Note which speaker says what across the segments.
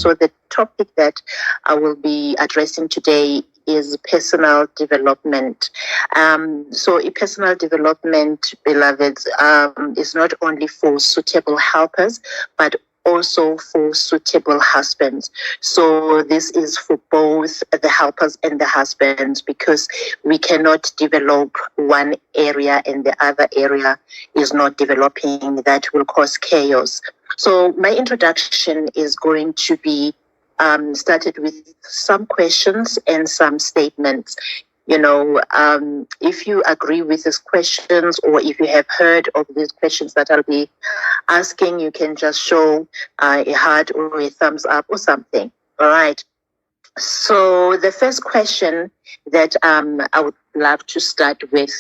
Speaker 1: So the topic that I will be addressing today is personal development. So personal development, beloveds, is not only for suitable helpers, but also for suitable husbands. So this is for both the helpers and the husbands, because we cannot develop one area and the other area is not developing. That will cause chaos. So my introduction is going to be started with some questions and some statements. If you agree with these questions, or if you have heard of these questions that I'll be asking, you can just show a heart or a thumbs up or something. All right. So the first question that I would love to start with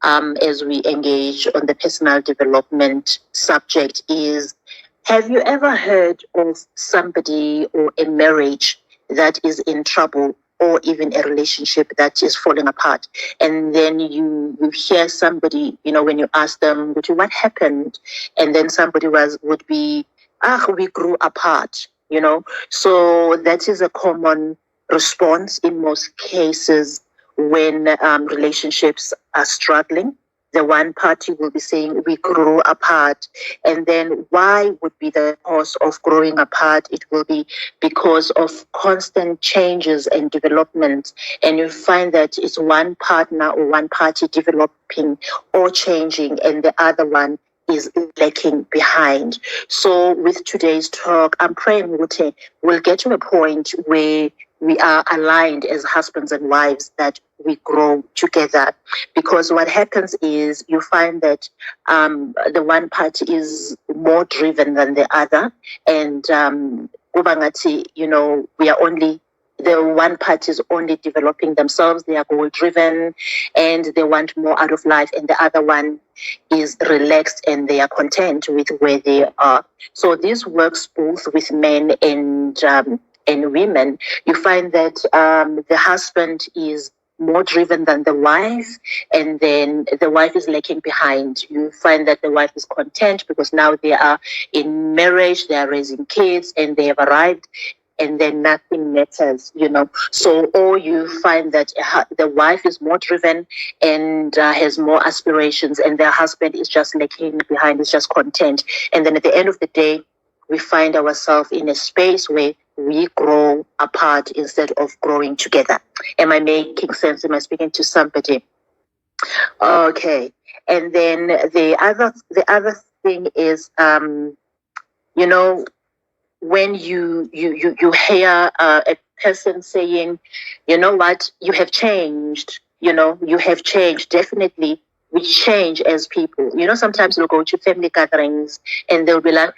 Speaker 1: as we engage on the personal development subject is, have you ever heard of somebody or a marriage that is in trouble, or even a relationship that is falling apart? And then you hear somebody, when you ask them, what happened? And then somebody would be, we grew apart, So that is a common response in most cases when relationships are struggling. The one party will be saying, we grew apart. And then why would be the cause of growing apart? It will be because of constant changes and development. And you find that it's one partner or one party developing or changing, and the other one is lacking behind. So with today's talk, I'm praying we'll get to a point where we are aligned as husbands and wives, that we grow together. Because what happens is you find that the one party is more driven than the other. And we are only, the one party is only developing themselves. They are goal driven and they want more out of life. And the other one is relaxed and they are content with where they are. So this works both with men and women. You find that the husband is more driven than the wife, and then the wife is lacking behind. You find that the wife is content because now they are in marriage, they are raising kids, and they have arrived, and then nothing matters, So, or you find that the wife is more driven and has more aspirations, and the husband is just lacking behind, is just content. And then at the end of the day, we find ourselves in a space where we grow apart instead of growing together. Am I making sense? Am I speaking to somebody? Okay. And then the other thing is, when you hear a person saying, what, you have changed, you have changed. Definitely we change as people. Sometimes we'll go to family gatherings and they'll be like,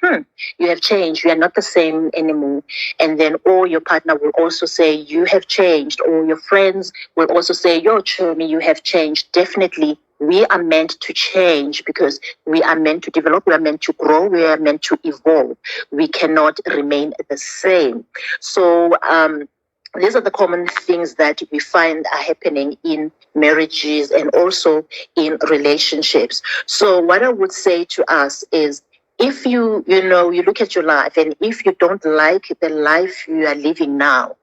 Speaker 1: you have changed, you are not the same anymore. And then, or your partner will also say, you have changed, or your friends will also say, yo, Chomi, you have changed. Definitely we are meant to change, because we are meant to develop, we are meant to grow, we are meant to evolve. We cannot remain the same. So these are the common things that we find are happening in marriages and also in relationships. So what I would say to us is, if you look at your life, and if you don't like the life you are living now,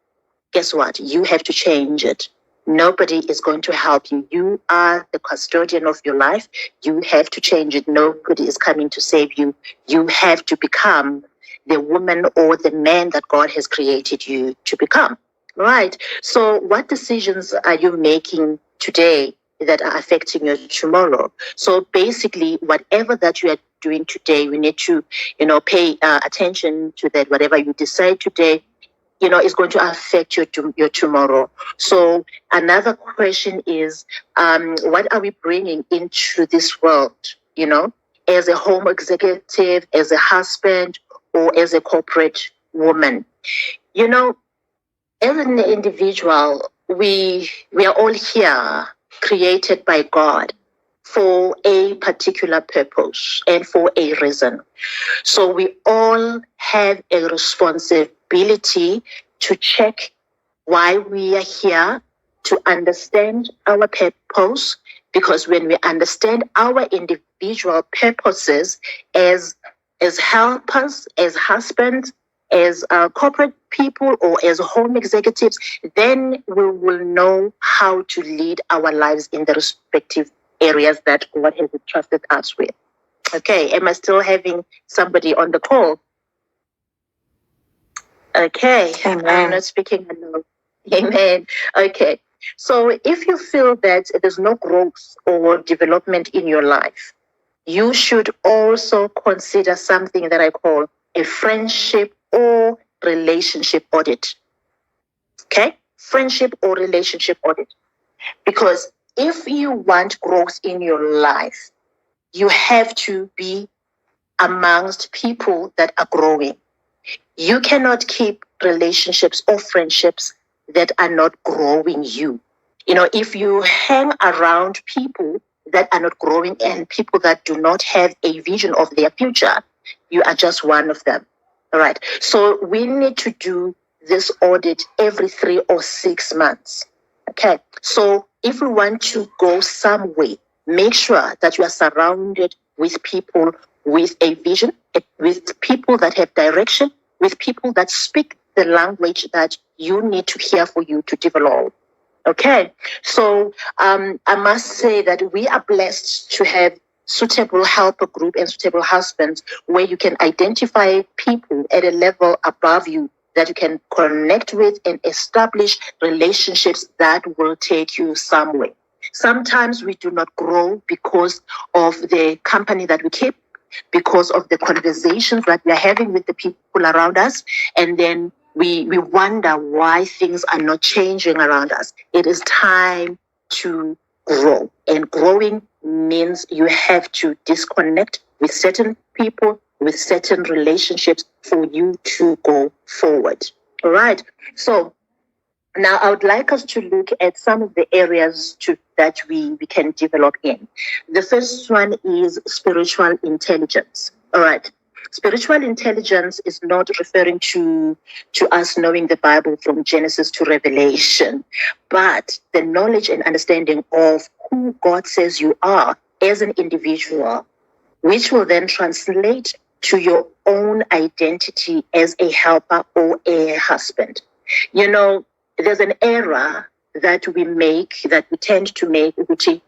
Speaker 1: guess what? You have to change it. Nobody is going to help you. You are the custodian of your life. You have to change it. Nobody is coming to save you. You have to become the woman or the man that God has created you to become. Right. So what decisions are you making today that are affecting your tomorrow? So basically, whatever that you are doing today, we need to, pay attention to that. Whatever you decide today, is going to affect your tomorrow. So another question is, what are we bringing into this world, as a home executive, as a husband, or as a corporate woman? As an individual, we are all here, created by God for a particular purpose and for a reason. So we all have a responsibility to check why we are here, to understand our purpose, because when we understand our individual purposes as helpers, as husbands, as corporate people or as home executives, then we will know how to lead our lives in the respective areas that God has entrusted us with. Okay, am I still having somebody on the call? Okay,
Speaker 2: Amen.
Speaker 1: I'm not speaking alone. Amen. Okay, so if you feel that there's no growth or development in your life, you should also consider something that I call a friendship or relationship audit. Okay, friendship or relationship audit. Because if you want growth in your life, you have to be amongst people that are growing. You cannot keep relationships or friendships that are not growing you. You know, if you hang around people that are not growing and people that do not have a vision of their future, you are just one of them. All right. So we need to do this audit every 3 or 6 months. Okay. So if we want to go somewhere, make sure that you are surrounded with people with a vision, with people that have direction, with people that speak the language that you need to hear for you to develop. Okay, so I must say that we are blessed to have suitable helper group and suitable husbands where you can identify people at a level above you that you can connect with and establish relationships that will take you somewhere. Sometimes we do not grow because of the company that we keep, because of the conversations that we are having with the people around us, and then we wonder why things are not changing around us. It is time to grow, and growing means you have to disconnect with certain people, with certain relationships for you to go forward. All right. So now I would like us to look at some of the areas that we can develop in. The first one is spiritual intelligence. All right. Spiritual intelligence is not referring to us knowing the Bible from Genesis to Revelation, but the knowledge and understanding of who God says you are as an individual, which will then translate to your own identity as a helper or a husband. You know, there's an error that we tend to make, which is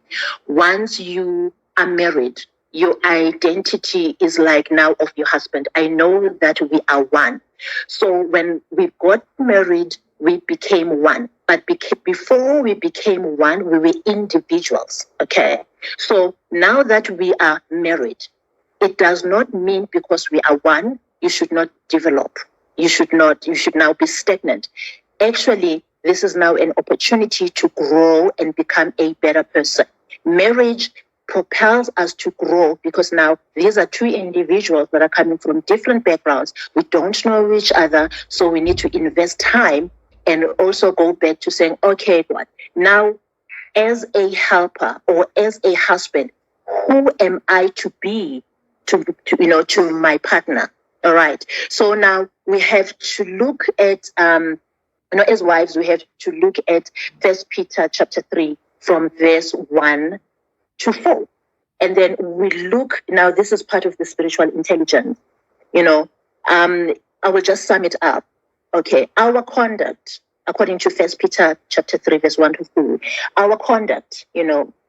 Speaker 1: once you are married, your identity is like now of your husband. I know that we are one. So when we got married, we became one. But before we became one, we were individuals. Okay. So now that we are married, it does not mean because we are one, you should not develop. You should now be stagnant. Actually, this is now an opportunity to grow and become a better person. Marriage propels us to grow because now these are two individuals that are coming from different backgrounds. We don't know each other, so we need to invest time and also go back to saying, okay, God, now as a helper or as a husband, who am I to be to my partner? All right. So now we have to look at as wives, we have to look at 1 Peter chapter 3 from verse 1 to 4. And then we look, now this is part of the spiritual intelligence. I will just sum it up. Okay, our conduct, according to 1 Peter chapter 3, verse 1 to 4, our conduct,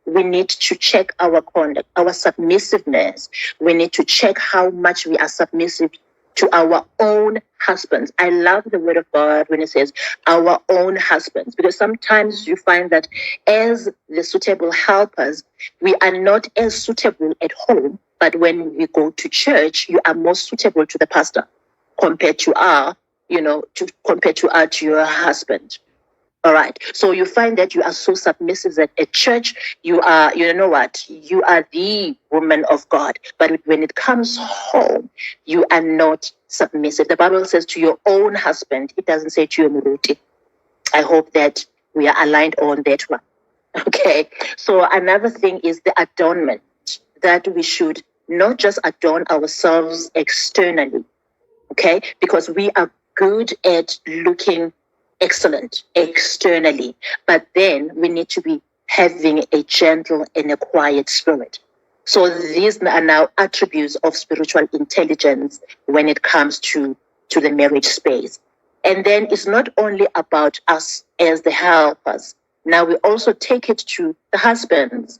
Speaker 1: we need to check our conduct, our submissiveness. We need to check how much we are submissive to our own husbands. I love the word of God when it says our own husbands, because sometimes you find that as the suitable helpers, we are not as suitable at home, but when we go to church, you are more suitable to the pastor compared to to your husband. All right. So you find that you are so submissive that at church, you are the woman of God. But when it comes home, you are not submissive. The Bible says to your own husband. It doesn't say to your muruti. I hope that we are aligned on that one. Okay. So another thing is the adornment, that we should not just adorn ourselves externally. Okay. Because we are good at looking excellent externally, but then we need to be having a gentle and a quiet spirit. So these are now attributes of spiritual intelligence when it comes to to the marriage space. And then it's not only about us as the helpers. Now we also take it to the husbands.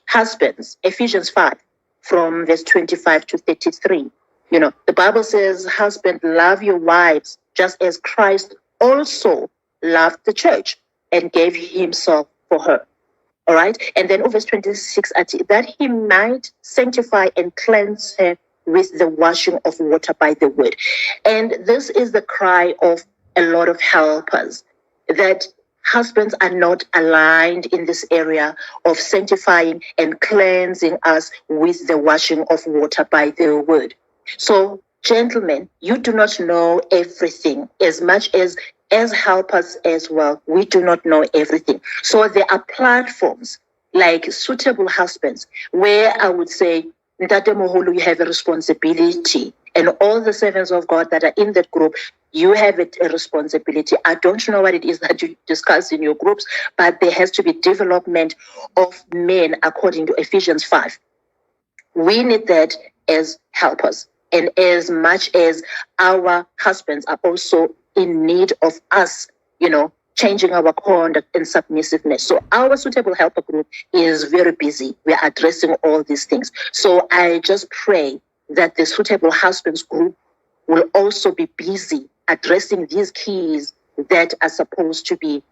Speaker 1: Husbands, Ephesians 5, from verse 25 to 33. The Bible says, husband, love your wives, just as Christ also loved the church and gave himself for her. All right. And then verse 26, that he might sanctify and cleanse her with the washing of water by the word. And this is the cry of a lot of helpers, that husbands are not aligned in this area of sanctifying and cleansing us with the washing of water by the word. So, gentlemen, you do not know everything as much as helpers as well. We do not know everything. So there are platforms like Suitable Husbands, where I would say, Ntate Moholo, you have a responsibility. And all the servants of God that are in that group, you have a responsibility. I don't know what it is that you discuss in your groups, but there has to be development of men according to Ephesians 5. We need that as helpers. And as much as our husbands are also in need of us, changing our conduct and submissiveness. So our Suitable Helper group is very busy. We are addressing all these things. So I just pray that the Suitable Husbands group will also be busy addressing these keys that are supposed to be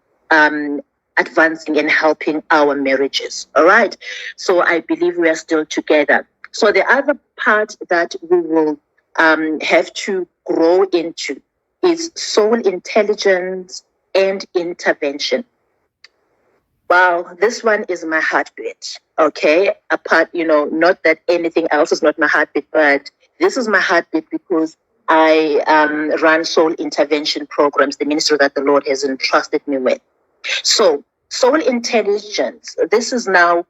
Speaker 1: advancing and helping our marriages. All right. So I believe we are still together. So the other part that we will have to grow into is soul intelligence and intervention. Wow, this one is my heartbeat. Okay, apart, not that anything else is not my heartbeat, but this is my heartbeat because I run soul intervention programs, the ministry that the Lord has entrusted me with. So, soul intelligence, this is now,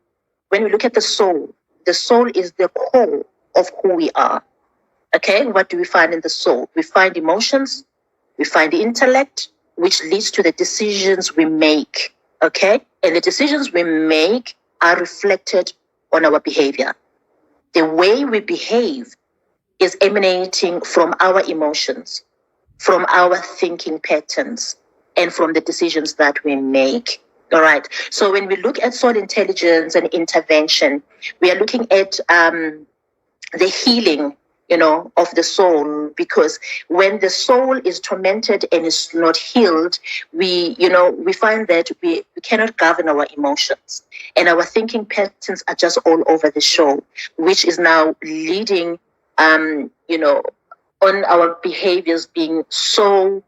Speaker 1: when we look at the soul is the core of who we are. Okay, what do we find in the soul? We find emotions, we find the intellect, which leads to the decisions we make. Okay, and the decisions we make are reflected on our behavior. The way we behave is emanating from our emotions, from our thinking patterns, and from the decisions that we make. All right. So when we look at soul intelligence and intervention, we are looking at the healing, of the soul, because when the soul is tormented and is not healed, we find that we cannot govern our emotions, and our thinking patterns are just all over the show, which is now leading, on our behaviors being so,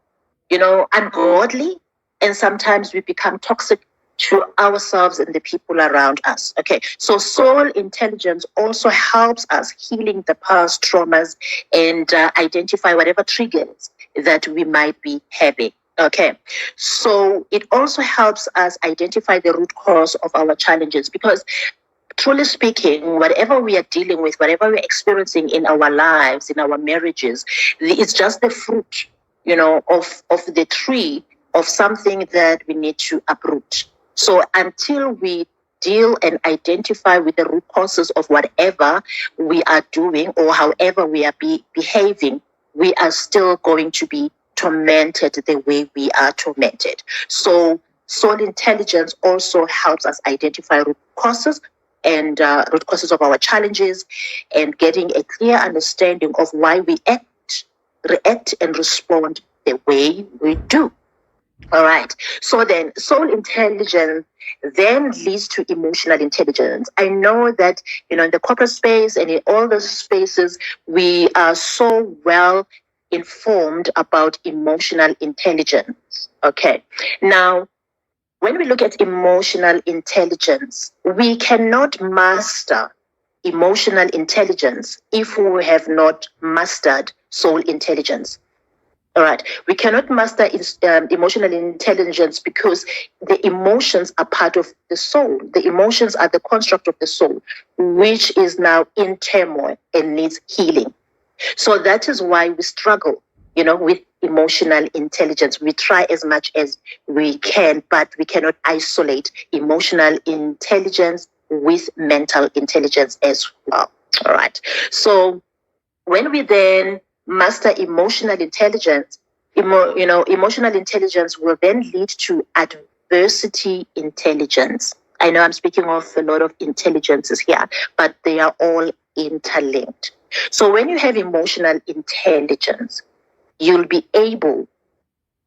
Speaker 1: ungodly, and sometimes we become toxic to ourselves and the people around us. Okay, so soul intelligence also helps us healing the past traumas and identify whatever triggers that we might be having. Okay, so it also helps us identify the root cause of our challenges, because truly speaking, whatever we are dealing with, whatever we're experiencing in our lives, in our marriages, it's just the fruit, of the tree of something that we need to uproot. So until we deal and identify with the root causes of whatever we are doing or however we are behaving, we are still going to be tormented the way we are tormented. So soul intelligence also helps us identify root causes and root causes of our challenges, and getting a clear understanding of why we react and respond the way we do. All right. So then soul intelligence then leads to emotional intelligence. I know that, in the corporate space and in all the spaces, we are so well informed about emotional intelligence. Okay. Now, when we look at emotional intelligence, we cannot master emotional intelligence if we have not mastered soul intelligence. All right. We cannot master emotional intelligence because the emotions are part of the soul. The emotions are the construct of the soul, which is now in turmoil and needs healing. So that is why we struggle, with emotional intelligence. We try as much as we can, but we cannot isolate emotional intelligence with mental intelligence as well. All right. So when we then master emotional intelligence, emotional intelligence will then lead to adversity intelligence. I know I'm speaking of a lot of intelligences here, but they are all interlinked. So when you have emotional intelligence, you'll be able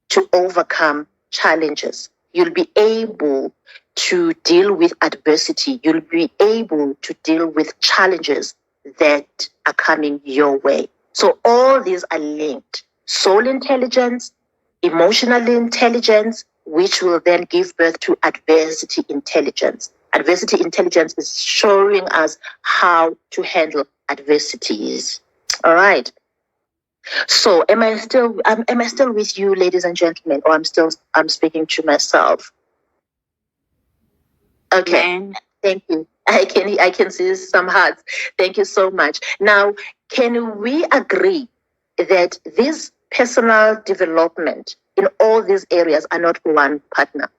Speaker 1: to overcome challenges. You'll be able to deal with adversity. You'll be able to deal with challenges that are coming your way. So all these are linked. Soul intelligence, emotional intelligence, which will then give birth to adversity intelligence. Adversity intelligence is showing us how to handle adversities. All right. So am I still with you, ladies and gentlemen, or I'm speaking to myself? Okay. Thank you. I can see some hearts. Thank you so much. Now, can we agree that this personal development in all these areas are not one partner?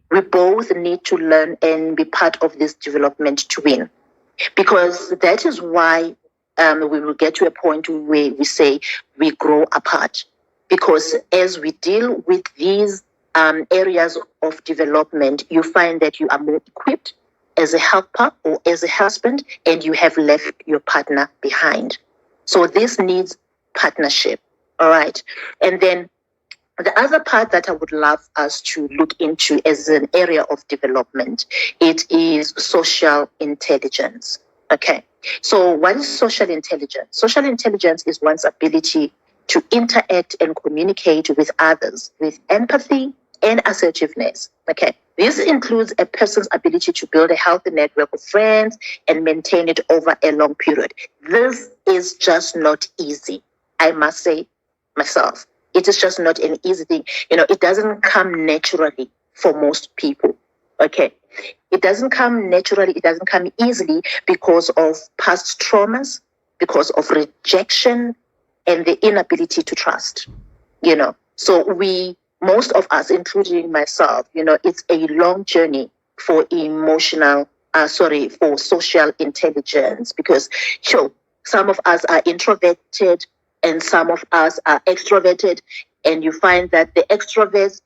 Speaker 1: We both need to learn and be part of this development to win. Because that is why we will get to a point where we say we grow apart. Because as we deal with these areas of development, you find that you are more equipped as a helper or as a husband, and you have left your partner behind. So this needs partnership. All right. And then the other part that I would love us to look into as an area of development, it is social intelligence. Okay. So what is social intelligence? Social intelligence is one's ability to interact and communicate with others with empathy and assertiveness. Okay. This includes a person's ability to build a healthy network of friends and maintain it over a long period. This is just not easy, I must say myself. It is just not an easy thing. It doesn't come naturally for most people. Okay. It doesn't come naturally. It doesn't come easily because of past traumas, because of rejection and the inability to trust. So most of us, including myself, it's a long journey for for social intelligence, because some of us are introverted and some of us are extroverted, and you find that the extroverts,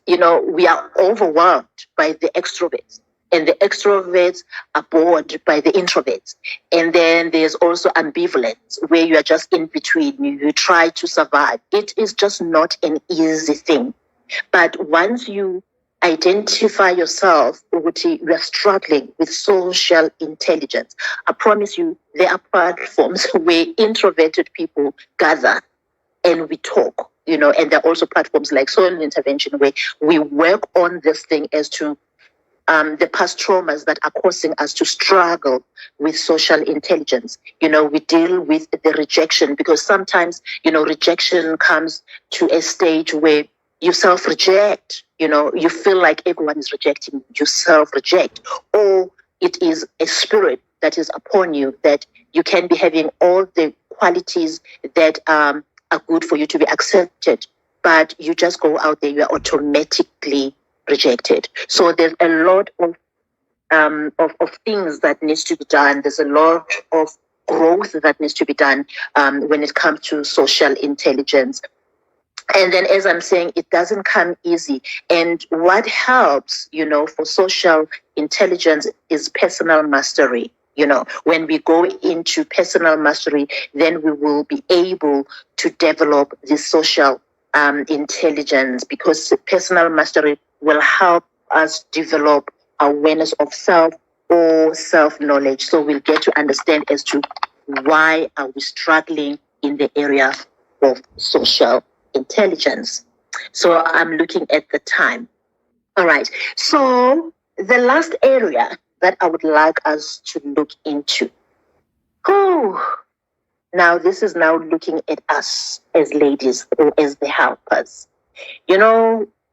Speaker 1: we are overwhelmed by the extroverts, and the extroverts are bored by the introverts. And then there's also ambivalence, where you are just in between. You try to survive. It is just not an easy thing. But once you identify yourself, you are struggling with social intelligence, I promise you, there are platforms where introverted people gather and we talk, and there are also platforms like Soil Intervention where we work on this thing as to the past traumas that are causing us to struggle with social intelligence. We deal with the rejection, because sometimes, rejection comes to a stage where you self-reject, you feel like everyone is rejecting, you self-reject, or it is a spirit that is upon you, that you can be having all the qualities that are good for you to be accepted, but you just go out there, you are automatically rejected. So there's a lot of things that needs to be done. There's a lot of growth that needs to be done when it comes to social intelligence. And then, as I'm saying, it doesn't come easy. And what helps, for social intelligence is personal mastery. When we go into personal mastery, then we will be able to develop this social intelligence, because personal mastery will help us develop awareness of self or self-knowledge. So we'll get to understand as to why are we struggling in the area of social intelligence. So I'm looking at the time. All right. So the last area that I would like us to look into. Now this is now looking at us as ladies or as the helpers.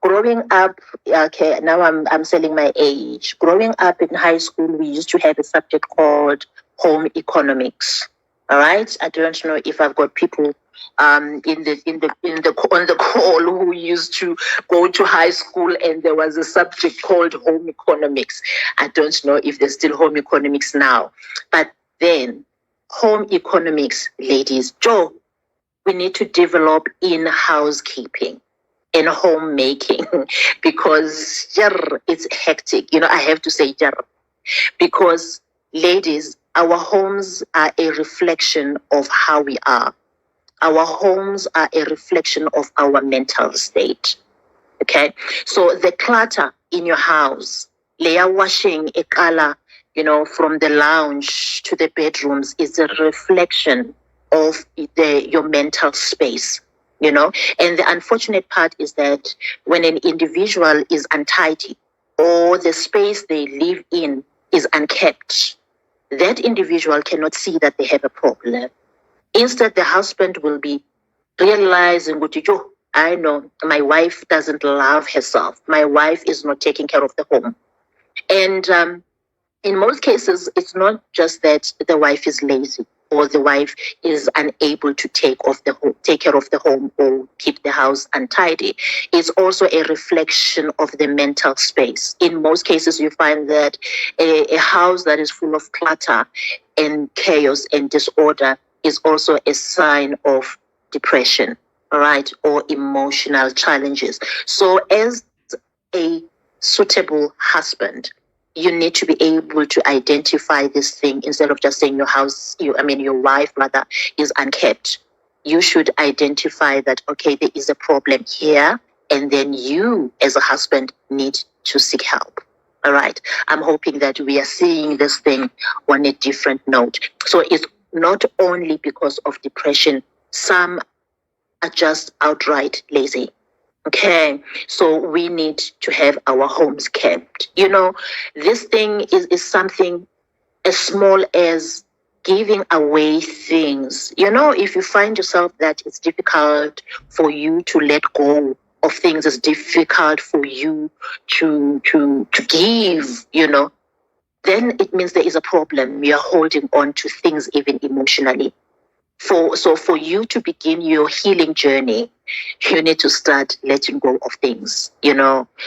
Speaker 1: Growing up, okay, now I'm selling my age. Growing up in high school, we used to have a subject called home economics. All right. I don't know if I've got people on the call who used to go to high school and there was a subject called home economics. I don't know if there's still home economics now, but then home economics, ladies, Joe, we need to develop in housekeeping and homemaking because it's hectic. I have to say because ladies, our homes are a reflection of how we are. Our homes are a reflection of our mental state. Okay, so the clutter in your house, layer washing a color, from the lounge to the bedrooms is a reflection of your mental space. And the unfortunate part is that when an individual is untidy or the space they live in is unkept, that individual cannot see that they have a problem. Instead, the husband will be realizing, I know my wife doesn't love herself. My wife is not taking care of the home. And in most cases, it's not just that the wife is lazy or the wife is unable to take care of the home or keep the house untidy. It's also a reflection of the mental space. In most cases, you find that a house that is full of clutter and chaos and disorder is also a sign of depression, all right, or emotional challenges. So as a suitable husband, you need to be able to identify this thing instead of just saying your wife rather is unkept. You should identify that, okay, there is a problem here, and then you as a husband need to seek help. All right. I'm hoping that we are seeing this thing on a different note. So it's not only because of depression. Some are just outright lazy. Okay, so we need to have our homes kept. This thing is something as small as giving away things. If you find yourself that it's difficult for you to let go of things, it's difficult for you to give, then it means there is a problem. You're holding on to things even emotionally. So for you to begin your healing journey, you need to start letting go of things.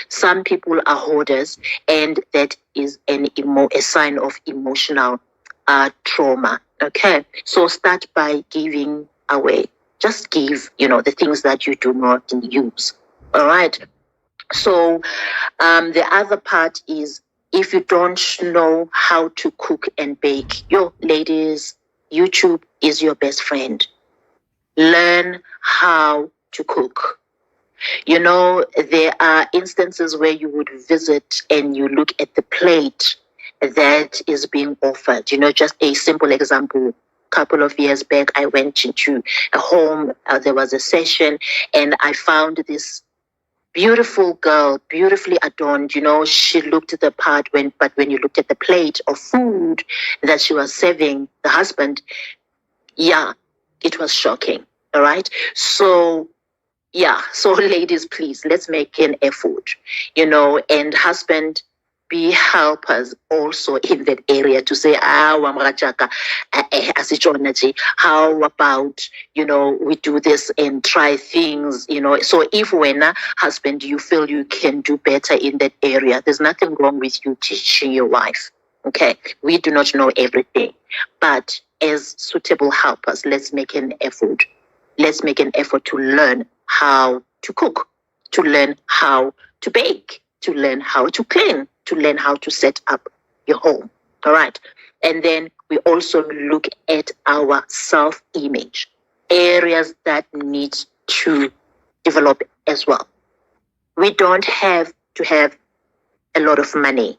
Speaker 1: Some people are hoarders, and that is a sign of emotional trauma. Okay, so start by giving away. Just give, the things that you do not use. All right. So the other part is, if you don't know how to cook and bake, ladies, YouTube is your best friend. Learn how to cook. There are instances where you would visit and you look at the plate that is being offered. Just a simple example. A couple of years back, I went into a home. There was a session, and I found this beautiful girl, beautifully adorned. She looked the part but when you looked at the plate of food that she was serving the husband, it was shocking. All right. So ladies, please, let's make an effort, and husband, be helpers also in that area to say, how about, we do this and try things, So if when a husband, you feel you can do better in that area, there's nothing wrong with you teaching your wife. Okay. We do not know everything, but as suitable helpers, let's make an effort. Let's make an effort to learn how to cook, to learn how to bake, to learn how to clean, to learn how to set up your home. All right. And then we also look at our self-image, areas that need to develop as well. We don't have to have a lot of money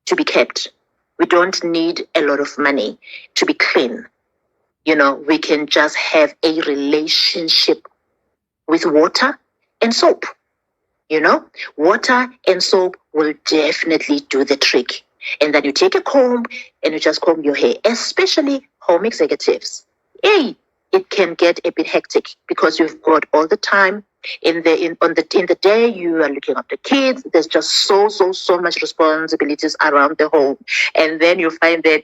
Speaker 1: to be kept. We don't need a lot of money to be clean. We can just have a relationship with water and soap. Water and soap will definitely do the trick. And then you take a comb and you just comb your hair, especially home executives. It can get a bit hectic because you've got all the time in the day. You are looking after kids. There's just so much responsibilities around the home, and then you find that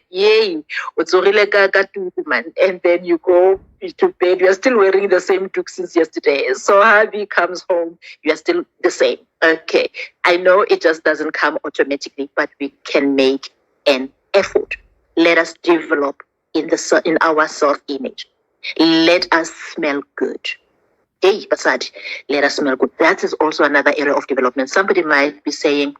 Speaker 1: and then you go to bed. You are still wearing the same look since yesterday. So hubby comes home, you are still the same. Okay, I know it just doesn't come automatically, but we can make an effort. Let us develop in our self-image. Let us smell good. Hey, Basadi, let us smell good. That is also another area of development. Somebody might be saying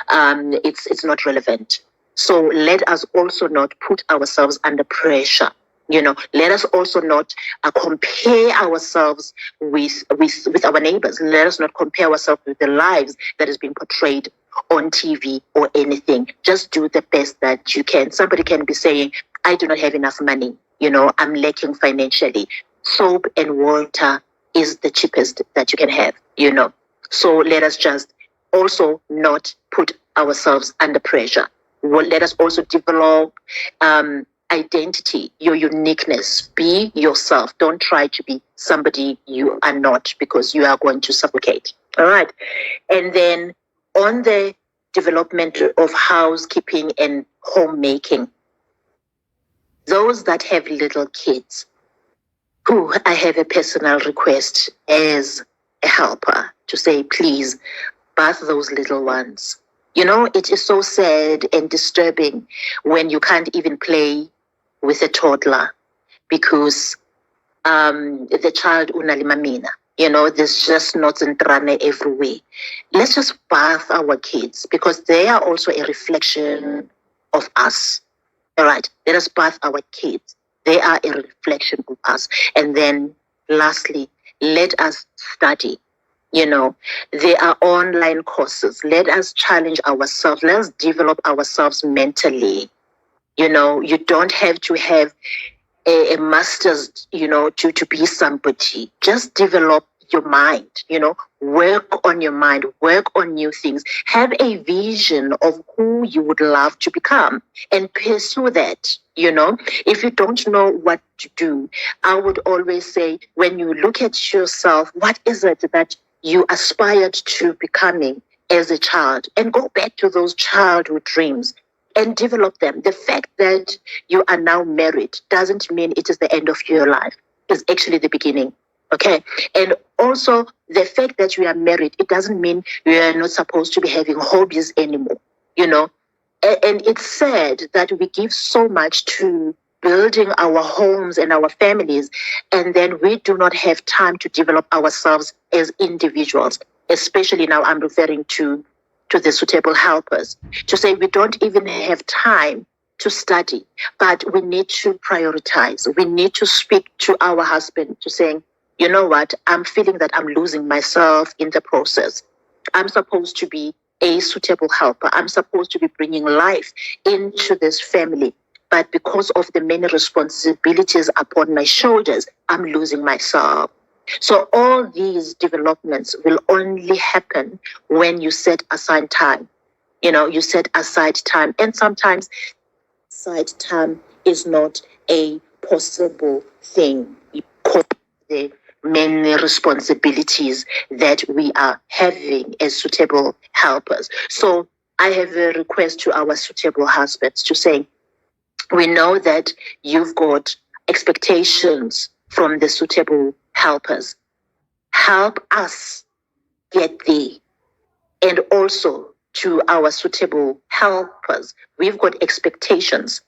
Speaker 1: it's not relevant. So let us also not put ourselves under pressure. Let us also not compare ourselves with our neighbors. Let us not compare ourselves with the lives that is being portrayed on TV or anything. Just do the best that you can. Somebody can be saying, I do not have enough money. I'm lacking financially. Soap and water is the cheapest that you can have. So let us just also not put ourselves under pressure. Let us also develop identity, your uniqueness. Be yourself. Don't try to be somebody you are not, because you are going to suffocate. All right. And then on the development of housekeeping and homemaking, those that have little kids, I have a personal request as a helper to say, please, bath those little ones. It is so sad and disturbing when you can't even play with a toddler because the child unalimamina. There's just knots and trane everywhere. Let's just bath our kids because they are also a reflection of us. All right, let us bath our kids. They are a reflection of us. And then lastly, let us study. There are online courses. Let us challenge ourselves. Let us develop ourselves mentally. You don't have to have a master's, to be somebody. Just develop your mind, work on your mind, work on new things. Have a vision of who you would love to become and pursue that. If you don't know what to do, I would always say, when you look at yourself, what is it that you aspired to becoming as a child? And go back to those childhood dreams and develop them. The fact that you are now married doesn't mean it is the end of your life. It's actually the beginning. Okay. And also the fact that you are married, it doesn't mean you are not supposed to be having hobbies anymore. And it's sad that we give so much to building our homes and our families, and then we do not have time to develop ourselves as individuals. Especially now I'm referring to the suitable helpers, to say we don't even have time to study, but we need to prioritize. We need to speak to our husband to saying, you know what, I'm feeling that I'm losing myself in the process. I'm supposed to be a suitable helper. I'm supposed to be bringing life into this family. But because of the many responsibilities upon my shoulders, I'm losing myself. So all these developments will only happen when you set aside time. You set aside time. And sometimes side time is not a possible thing because of the many responsibilities that we are having as suitable helpers. So I have a request to our suitable husbands to say, we know that you've got expectations from the suitable helpers. Help us get there. And also to our suitable helpers, we've got expectations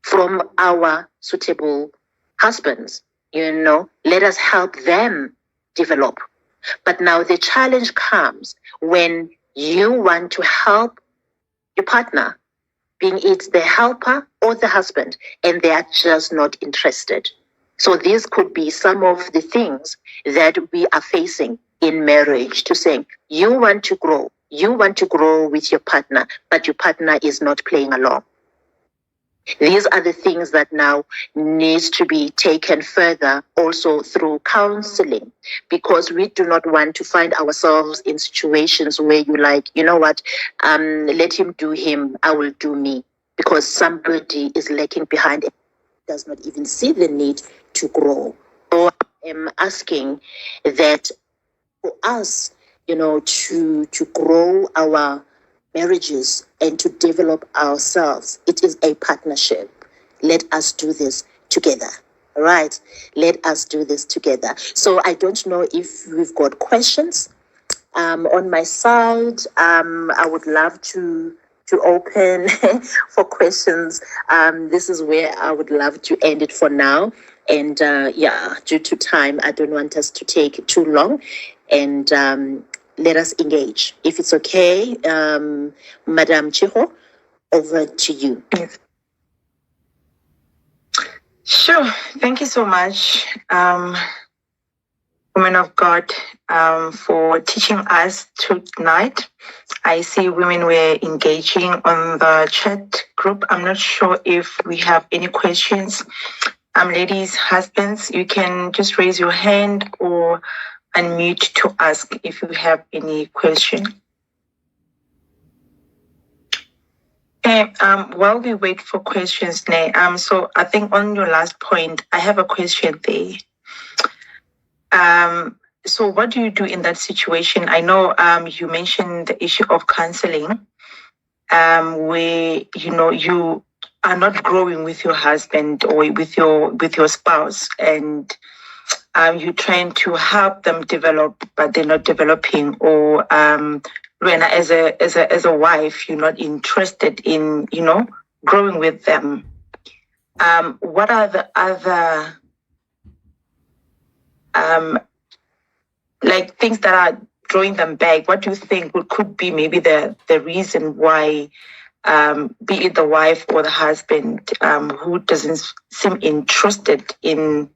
Speaker 1: from our suitable husbands. Let us help them develop. But now the challenge comes when you want to help your partner, being it the helper or the husband, and they are just not interested. So these could be some of the things that we are facing in marriage, to saying, you want to grow with your partner, but your partner is not playing along. These are the things that now needs to be taken further also through counseling, because we do not want to find ourselves in situations where you like, you know what, let him do him, I will do me, because somebody is lacking behind and does not even see the need to grow. So I am asking that for us, to grow our marriages and to develop ourselves, it is a partnership. Let us do this together. All right. Let us do this together. So I don't know if we've got questions. On my side, I would love to to open for questions. This is where I would love to end it for now. And due to time, I don't want us to take too long. And let us engage. If it's okay, Madam Chiho, over to you.
Speaker 2: Yes. Sure. Thank you so much, women of God, for teaching us tonight. I see women were engaging on the chat group. I'm not sure if we have any questions. Ladies, husbands, you can just raise your hand or unmute to ask if you have any question. Okay, while we wait for questions, so I think on your last point, I have a question there. So what do you do in that situation? I know you mentioned the issue of counseling, where you are not growing with your husband or with your spouse, and you're trying to help them develop, but they're not developing, or as a wife, you're not interested in growing with them. What are the other like things that are drawing them back? What do you think could be maybe the reason why, be it the wife or the husband, who doesn't seem interested in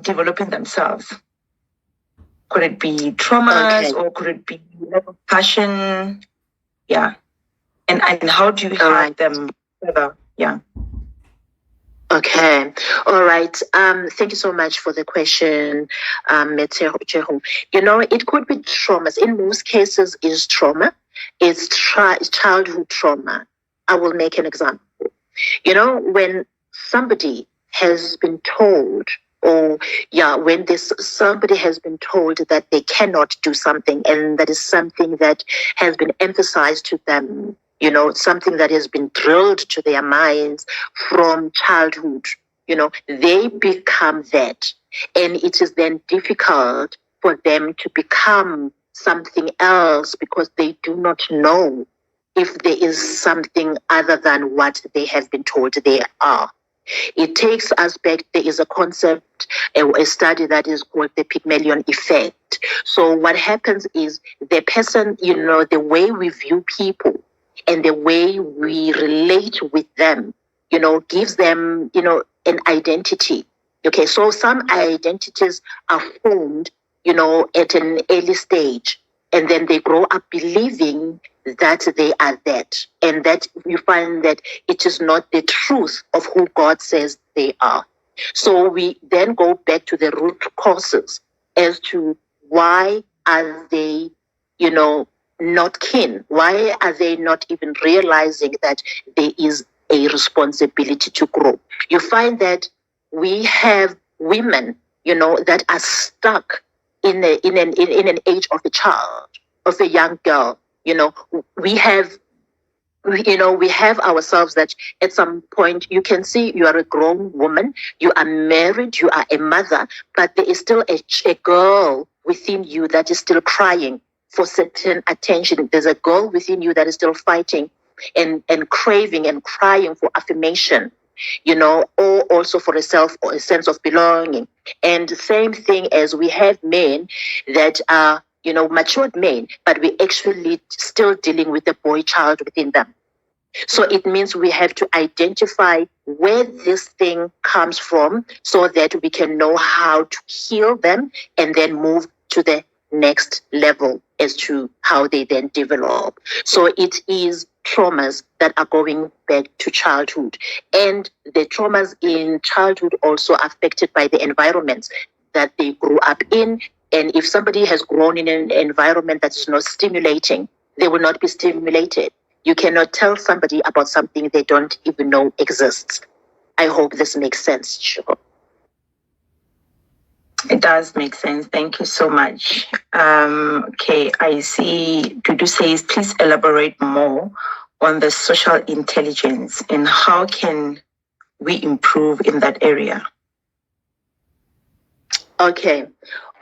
Speaker 2: developing themselves? Could it be traumas, or could it be lack of passion? Yeah. And how do you help them further? Yeah.
Speaker 1: Okay. All right. Thank you so much for the question, Cheho. It could be traumas. In most cases, it's trauma. It's childhood trauma. I will make an example. When somebody has been told, somebody has been told that they cannot do something, and that is something that has been emphasized to them, something that has been drilled to their minds from childhood, they become that. And it is then difficult for them to become something else because they do not know if there is something other than what they have been told they are. It takes us back. There is a concept, a study that is called the Pygmalion effect. So what happens is the person, the way we view people and the way we relate with them, gives them, an identity. Okay, so some identities are formed, at an early stage, and then they grow up believing that they are that, and that you find that it is not the truth of who God says they are. So we then go back to the root causes as to why are they, not keen? Why are they not even realizing that there is a responsibility to grow? You find that we have women, that are stuck in an age of a child, of a young girl. We have ourselves that at some point you can see you are a grown woman, you are married, you are a mother, but there is still a girl within you that is still crying for certain attention. There's a girl within you that is still fighting and craving and crying for affirmation, or also for a sense of belonging. And the same thing as we have men that are, matured men, but we actually still dealing with the boy child within them. So it means we have to identify where this thing comes from so that we can know how to heal them and then move to the next level as to how they then develop. So it is traumas that are going back to childhood. And the traumas in childhood also are affected by the environments that they grew up in. And if somebody has grown in an environment that's not stimulating, they will not be stimulated. You cannot tell somebody about something they don't even know exists. I hope this makes sense, Sure.
Speaker 2: It does make sense. Thank you so much. Okay, I see Dudu says, please elaborate more on the social intelligence and how can we improve in that area?
Speaker 1: Okay.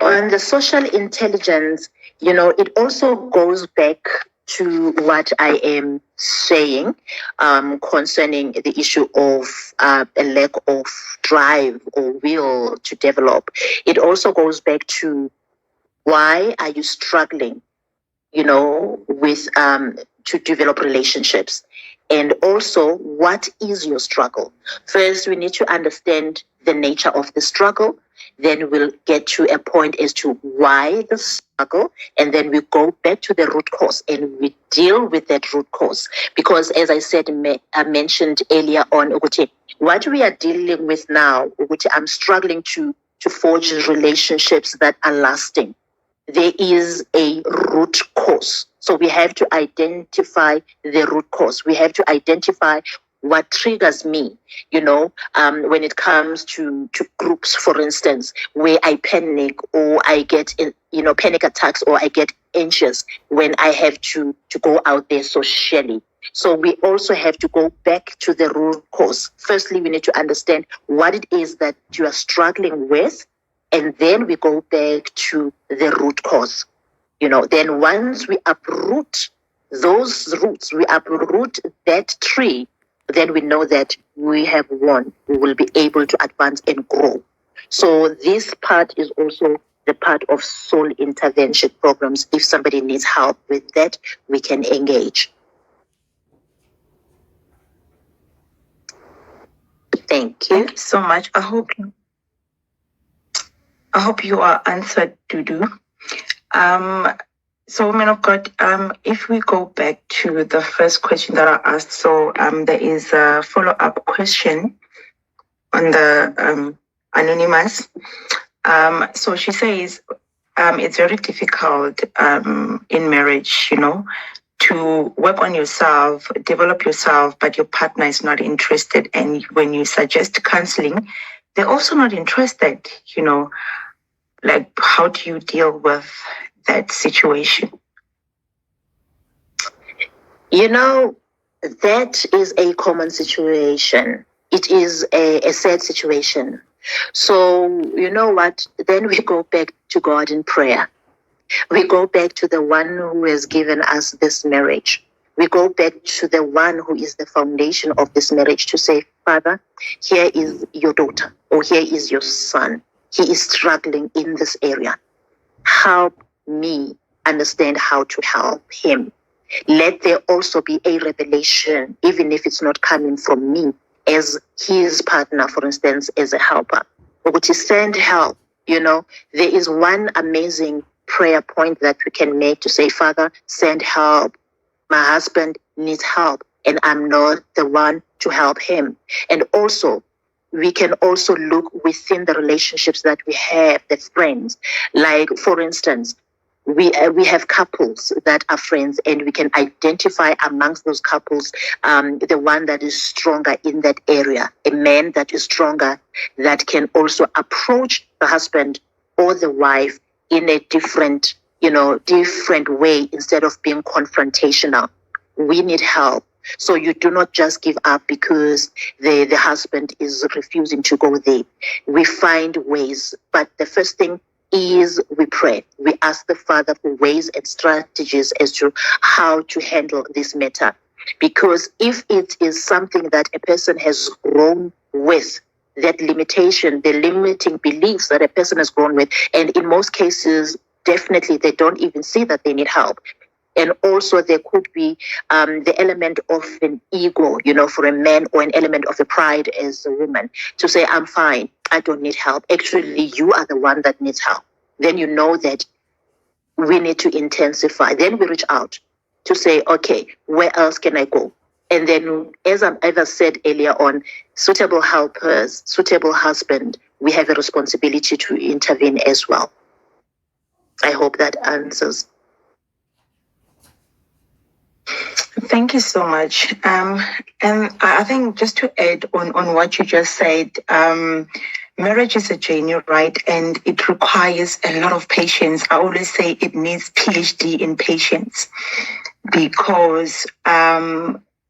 Speaker 1: On the social intelligence, it also goes back to what I am saying concerning the issue of a lack of drive or will to develop, it also goes back to why are you struggling, with to develop relationships? And also, what is your struggle? First, we need to understand the nature of the struggle. Then we'll get to a point as to why the struggle. And then we go back to the root cause and we deal with that root cause. Because as I said, I mentioned earlier on, what we are dealing with now, I'm struggling to forge relationships that are lasting. There is a root cause. So we have to identify the root cause. We have to identify what triggers me, when it comes to groups, for instance, where I panic or I get, panic attacks or I get anxious when I have to go out there socially. So we also have to go back to the root cause. Firstly, we need to understand what it is that you are struggling with. And then we go back to the root cause. Then once we uproot those roots, we uproot that tree, then we know that we have won. We will be able to advance and grow. So this part is also the part of soul intervention programs. If somebody needs help with that, we can engage. Thank you.
Speaker 2: Thank you so much. I hope you are answered, Dudu. So, women of God, if we go back to the first question that I asked, so there is a follow-up question on the anonymous. So she says, it's very difficult in marriage, to work on yourself, develop yourself, but your partner is not interested. And when you suggest counseling, they're also not interested, like, how do you deal with that situation?
Speaker 1: That is a common situation. It is a sad situation. So, you know what? Then we go back to God in prayer. We go back to the one who has given us this marriage. We go back to the one who is the foundation of this marriage to say, Father, here is your daughter, or here is your son. He is struggling in this area. Help me understand how to help him. Let there also be a revelation, even if it's not coming from me as his partner, for instance, as a helper. But to send help, there is one amazing prayer point that we can make to say, Father, send help. My husband needs help, and I'm not the one to help him. And also, we can also look within the relationships that we have, the friends. Like, for instance, we have couples that are friends, and we can identify amongst those couples the one that is stronger in that area, a man that is stronger, that can also approach the husband or the wife in a different way instead of being confrontational. We need help. So you do not just give up because the husband is refusing to go there. We find ways. But the first thing is we pray. We ask the Father for ways and strategies as to how to handle this matter. Because if it is something that a person has grown with, that limitation, the limiting beliefs that a person has grown with, and in most cases, definitely they don't even see that they need help. And also there could be the element of an ego, for a man, or an element of a pride as a woman to say, I'm fine, I don't need help. Actually, you are the one that needs help. Then you know that we need to intensify. Then we reach out to say, okay, where else can I go? And then, as I said earlier on, suitable helpers, suitable husband, we have a responsibility to intervene as well. I hope that answers.
Speaker 2: Thank you so much. And I think just to add on what you just said, marriage is a journey, right? And it requires a lot of patience. I always say it needs PhD in patience, because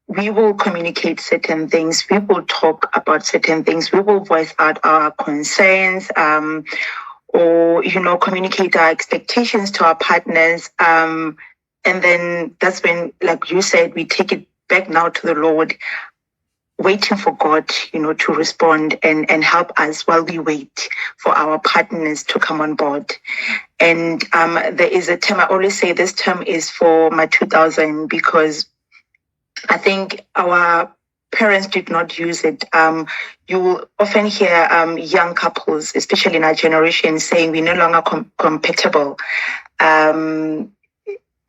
Speaker 2: we will communicate certain things. We will talk about certain things. We will voice out our concerns, or, communicate our expectations to our partners. And then that's when, like you said, we take it back now to the Lord, waiting for God, to respond and help us while we wait for our partners to come on board. And there is a term, I always say this term is for my 2000, because I think our parents did not use it. You will often hear young couples, especially in our generation, saying we're no longer compatible.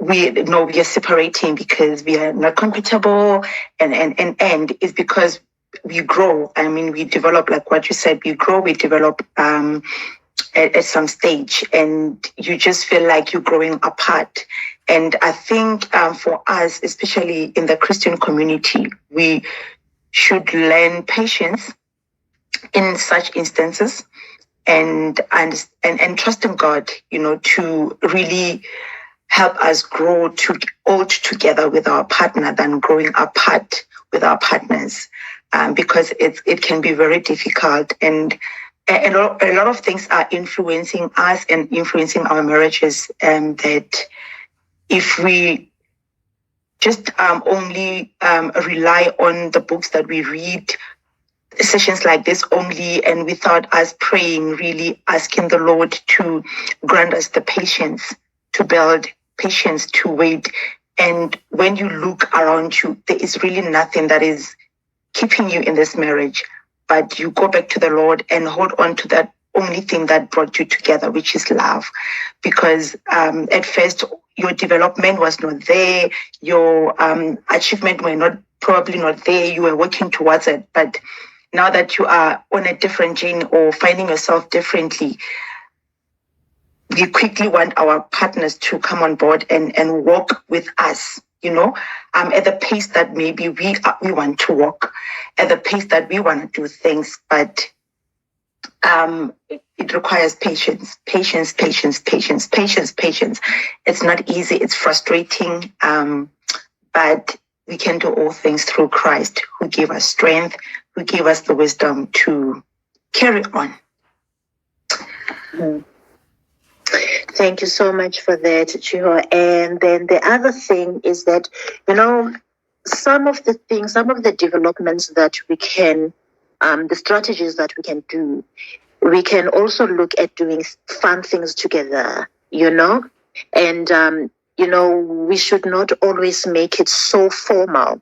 Speaker 2: We are separating because we are not compatible, and it's because we grow. I mean, we develop, like what you said, we grow, we develop at some stage, and you just feel like you're growing apart. And I think for us, especially in the Christian community, we should learn patience in such instances, and trust in God, to really help us grow all together with our partner than growing apart with our partners, because it can be very difficult, and a lot of things are influencing us and influencing our marriages, that if we just only rely on the books that we read, sessions like this only, and without us praying, really asking the Lord to grant us the patience to build, patience to wait. And when you look around you, there is really nothing that is keeping you in this marriage, but you go back to the Lord and hold on to that only thing that brought you together, which is love. Because at first your development was not there, your achievement were probably not there, you were working towards it, but now that you are on a different journey or finding yourself differently, we quickly want our partners to come on board and walk with us, at the pace that maybe we want to walk, at the pace that we want to do things. But it requires patience. It's not easy. It's frustrating. But we can do all things through Christ, who gave us strength, who gave us the wisdom to carry on.
Speaker 1: Mm. Thank you so much for that, Chiho. And then the other thing is that, some of the developments that we can, the strategies that we can do, we can also look at doing fun things together, and, we should not always make it so formal.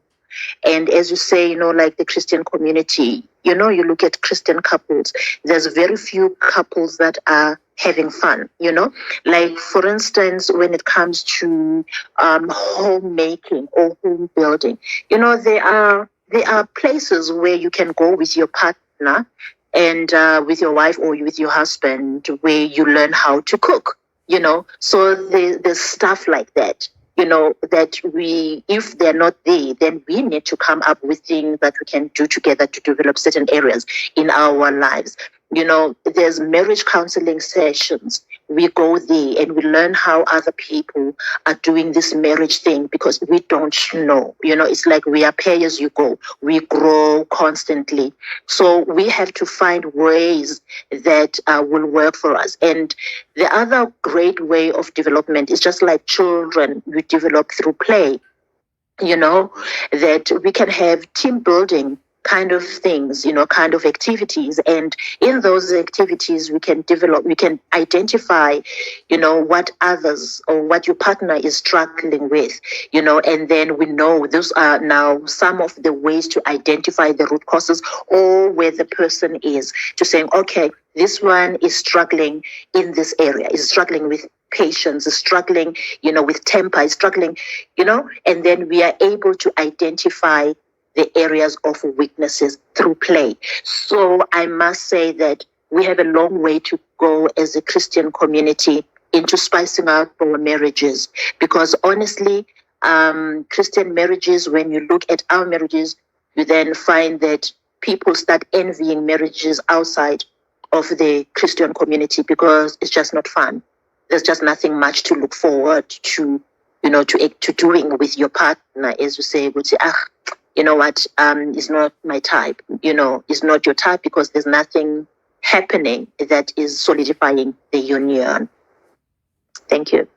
Speaker 1: And as you say, like the Christian community, you look at Christian couples, there's very few couples that are having fun, like, for instance, when it comes to homemaking or home building, there are places where you can go with your partner and with your wife or with your husband, where you learn how to cook, so there's stuff like that. That if they're not there, then we need to come up with things that we can do together to develop certain areas in our lives. There's marriage counseling sessions. We go there and we learn how other people are doing this marriage thing, because we don't know. It's like we are pay as you go. We grow constantly. So we have to find ways that will work for us. And the other great way of development is just like children, we develop through play, that we can have team building kind of things, kind of activities. And in those activities, we can identify, what others or what your partner is struggling with, and then we know those are now some of the ways to identify the root causes or where the person is, to saying, okay, this one is struggling in this area, is struggling with patience, is struggling, with temper, is struggling, and then we are able to identify the areas of weaknesses through play. So I must say that we have a long way to go as a Christian community into spicing up our marriages, because honestly, Christian marriages, when you look at our marriages, you then find that people start envying marriages outside of the Christian community, because it's just not fun. There's just nothing much to look forward to, to doing with your partner. As you say, would say, you know what, it's not my type, it's not your type, because there's nothing happening that is solidifying the union. Thank you.